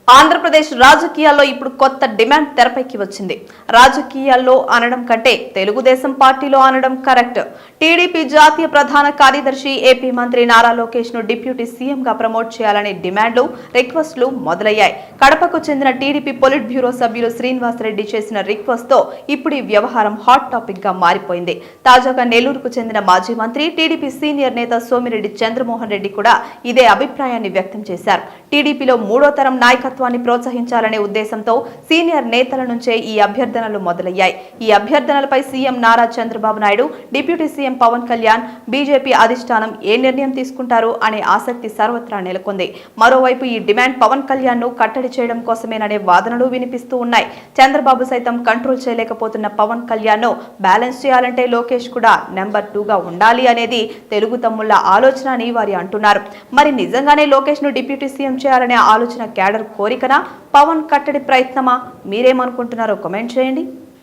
ఆంధ్రప్రదేశ్ రాజకీయాల్లో ఇప్పుడు కొత్త డిమాండ్ తెరపైకి వచ్చింది. రాజకీయాల్లో అనడం కంటే తెలుగుదేశం పార్టీలో అనడం కరెక్ట్. టీడీపీ జాతీయ ప్రధాన కార్యదర్శి ఏపీ మంత్రి నారా లోకేష్ ను డిప్యూటీ సీఎం గా ప్రమోట్ చేయాలనే డిమాండ్లు, రిక్వెస్ట్లు మొదలయ్యాయి. కడపకు చెందిన టీడీపీ పొలిట్ బ్యూరో సభ్యులు శ్రీనివాసరెడ్డి చేసిన రిక్వెస్ట్ తో ఇప్పుడు ఈ వ్యవహారం హాట్ టాపిక్ గా మారిపోయింది. తాజాగా నెల్లూరుకు చెందిన మాజీ మంత్రి, టీడీపీ సీనియర్ నేత సోమిరెడ్డి చంద్రమోహన్ రెడ్డి కూడా ఇదే అభిప్రాయాన్ని వ్యక్తం చేశారు. టీడీపీలో మూడో తరం నాయకత్వాన్ని ప్రోత్సహించాలనే ఉద్దేశంతో సీనియర్ నేతల నుంచే ఈ అభ్యర్థనలు మొదలయ్యాయి. ఈ అభ్యర్థనలపై CM Nara Chandrababu Naidu, deputy CM Pawan Kalyan, BJP అధిష్టానం ఏ నిర్ణయం తీసుకుంటారు అనే ఆసక్తి సర్వత్రా నెలకొంది. మరోవైపు ఈ డిమాండ్ పవన్ కళ్యాణ్ ను కట్టడి చేయడం కోసమేననే వాదనలు వినిపిస్తూ ఉన్నాయి. చంద్రబాబు సైతం కంట్రోల్ చేయలేకపోతున్న పవన్ కళ్యాణ్ ను బ్యాలెన్స్ చేయాలంటే లోకేష్ కూడా నెంబర్ 2గా ఉండాలి అనేది తెలుగు తమ్ముళ్ల ఆలోచన అని వారి అంటున్నారు. మరి నిజంగానే లోకేష్ ను డిప్యూటీ సీఎం చేయాలనే ఆలోచన క్యాడర్ కోరికనా, పవన్ కట్టడి ప్రయత్నమా? మీరేమనుకుంటున్నారో కామెంట్ చేయండి.